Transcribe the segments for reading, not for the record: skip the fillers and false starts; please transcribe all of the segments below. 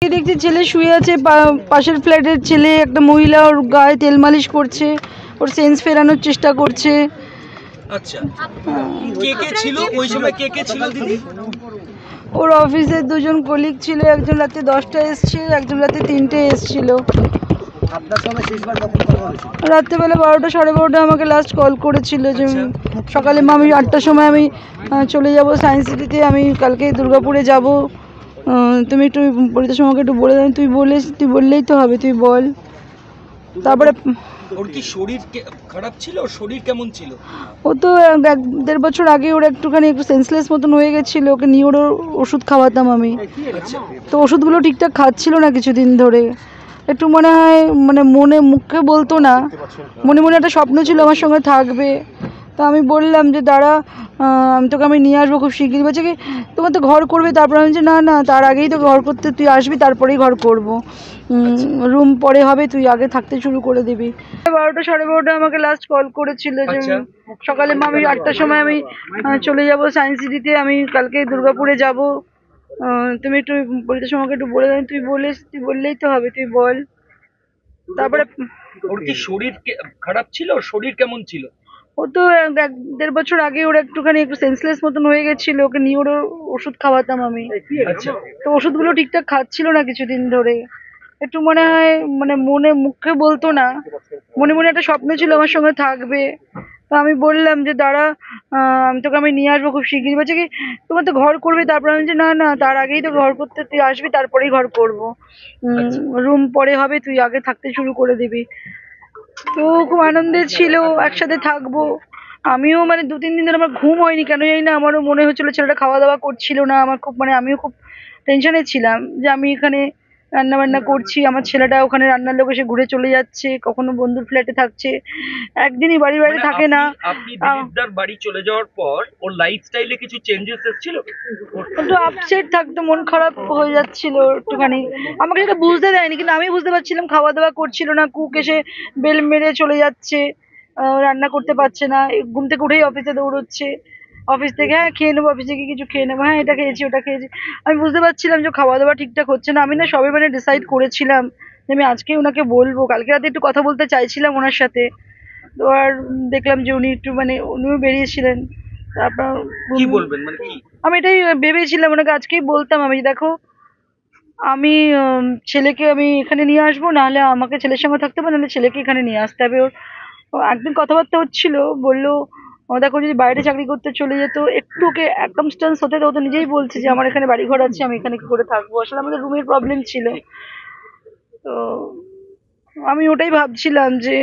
কালকে দেখছি ছেলে শুয়ে আছে, পাশের ফ্ল্যাটের ছেলে একটা মহিলা ওর গায়ে তেল মালিশ করছে, ওর সেন্স ফেরানোর চেষ্টা করছে। আচ্ছা, কে কে ছিল ওই সময়, কে কে ছিল দিদি? ওর অফিসের দুজন কলিগ ছিল, একজন রাতে 10টায় এসছে, একজন রাতে 3টে এসছিল। রাত্রেবেলা 12টা 12:30 আমাকে লাস্ট কল করেছিল যে সকালে আমি 8টার সময় আমি চলে যাব সায়েন্স সিটিতে, আমি কালকে দুর্গাপুরে যাব, তুমি একটু পরিতোষ আমাকে একটু বলে দেন। তুই বললেই তো হবে, তুই বল। তারপরে ওর কি শরীর খারাপ ছিল? শরীর কেমন ছিল? ও তো 1-1.5 বছর আগে ওর একটুখানি একটু সেন্সলেস মতন হয়ে গেছিলো, ওকে নিয়ে ওর ওষুধ খাওয়াতাম আমি। তো ওষুধগুলো ঠিকঠাক খাচ্ছিল না কিছুদিন ধরে, একটু মনে হয় মানে মনে মুখে বলতো না, মনে মনে একটা স্বপ্ন ছিল আমার সঙ্গে থাকবে। তো আমি বললাম যে দাঁড়া, আমি নিয়ে আসবো খুব শিগগিরই। বলছে কি তোমার তো ঘর করবে, তারপর আমি বলছি না না, তার আগেই তো ঘর করতে, তুই আসবি তারপরেই ঘর করবো, রুম পরে হবে, তুই আগে থাকতে শুরু করে দিবি। 12টা 12:30 আমাকে লাস্ট কল করেছিল যে সকালে আমি 8টার সময় আমি চলে যাব সায়েন্স সিটিতে, আমি কালকে দুর্গাপুরে যাব, তুমি একটু পরিতোষ আমাকে একটু বলে দেন। তুই বললেই তো হবে, তুই বল। তারপরে ওর কি শরীর খারাপ ছিল? শরীর কেমন ছিল? ও তো 1-1.5 বছর আগে ওর একটুখানি একটু সেন্সলেস মতন হয়ে গেছিলো, ওকে নিয়ে ওর ওষুধ খাওয়াতাম আমি। আচ্ছা, তো ওষুধগুলো ঠিকঠাক খাচ্ছিল না কিছুদিন ধরে, একটু মনে হয় মানে মনে মুখে বলতো না, মনে মনে একটা স্বপ্ন ছিল আমার সঙ্গে থাকবে। তো আমি বললাম যে দাঁড়া, আমি নিয়ে আসবো খুব শিগগিরই। বলছে কি তোমার তো ঘর করবে, তারপর আমি বলছি না না, তার আগেই তো ঘর করতে, তুই আসবি তারপরেই ঘর করবো, রুম পরে হবে, তুই আগে থাকতে শুরু করে দিবি। তো খুব আনন্দে ছিল, একসাথে থাকবো। আমিও মানে 2-3 দিন ধরে আমার ঘুম হয়নি, কেন জানি না, আমারও মনে হচ্ছিল ছেলেটা খাওয়া দাওয়া করছিল না, আমার খুব মানে আমিও খুব টেনশনে ছিলাম যে আমি এখানে রান্না বান্না করছি, আমার ছেলেটা ওখানে রান্নার লোক এসে ঘুরে চলে যাচ্ছে, কখনো বন্ধুর ফ্ল্যাটে থাকছে, একদিনই বাড়ি মানে থাকে না। আপনি দিলীপদার বাড়ি চলে যাওয়ার পর ওর লাইফস্টাইলে কিছু চেঞ্জেস এসেছিল? একটু আপসেট থাকতো, মন খারাপ হয়ে যাচ্ছিল একটুখানি, আমাকে সেটা বুঝতে দেয়নি, কিন্তু আমি বুঝতে পারছিলাম খাওয়া দাওয়া করছিল না, কুক এসে বেল মেরে চলে যাচ্ছে, রান্না করতে পারছে না, ঘুম থেকে উঠেই অফিসে দৌড়চ্ছে, অফিস থেকে হ্যাঁ খেয়ে নেবো, অফিসে গিয়ে কিছু খেয়ে নেবো, হ্যাঁ এটা খেয়েছি ওটা খেয়েছি। আমি বুঝতে পারছিলাম যে খাওয়া দাওয়া ঠিকঠাক হচ্ছে না। আমি না সবে মানে ডিসাইড করেছিলাম যে আমি আজকে ওনাকে বলবো, কালকে রাতে একটু কথা বলতে চাইছিলাম ওনার সাথে। তো আর দেখলাম যে উনি একটু মানে উনিও বেরিয়েছিলেন, তারপর কি বলবেন মানে কি? আমি এটাই ভেবেছিলাম ওনাকে আজকেই বলতাম আমি, দেখো আমি ছেলেকে আমি এখানে নিয়ে আসবো, নাহলে আমাকে ছেলের সঙ্গে থাকতে হবে, নাহলে ছেলেকে এখানে নিয়ে আসতে হবে। ওর ও একদিন কথাবার্তা হচ্ছিল, বললো দেখো যদি বাইরে চাকরি করতে চলে যেত, একটু ওকে সার্কামস্ট্যান্স হতে, তো ও তো নিজেই বলছে যে আমার এখানে বাড়িঘর আছে, আমি এখানে কি করে থাকবো, আসলে আমাদের রুমের প্রবলেম ছিল। তো আমি ওটাই ভাবছিলাম যে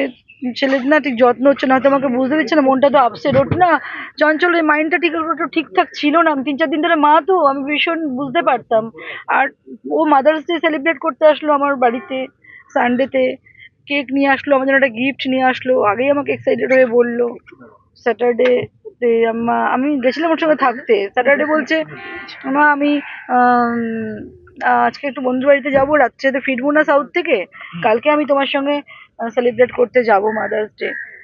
ছেলের না ঠিক যত্ন হচ্ছে না, হয়তো আমাকে বুঝতে দিচ্ছে না, মনটা তো আপসেট, ওর না চঞ্চল, মাইন্ডটা ঠিক একটু ঠিকঠাক ছিল না। আমি 3-4 দিন ধরে মা, তো আমি ভীষণ বুঝতে পারতাম। আর ও মাদার্স ডে সেলিব্রেট করতে আসলো আমার বাড়িতে সানডেতে, কেক নিয়ে আসলো, আমার জন্য একটা গিফট নিয়ে আসলো, আগেই আমাকে এক্সাইটেড হয়ে বললো। স্যাটারডে তে আমি গেছিলাম ওর সঙ্গে থাকতে, স্যাটারডে বলছে মা আমি আম, আজকে একটু বন্ধুর বাড়িতে যাবো, রাত্রে তো ফিরবো না সাউথ থেকে, কালকে আমি তোমার সঙ্গে সেলিব্রেট করতে যাবো মাদার্স ডে।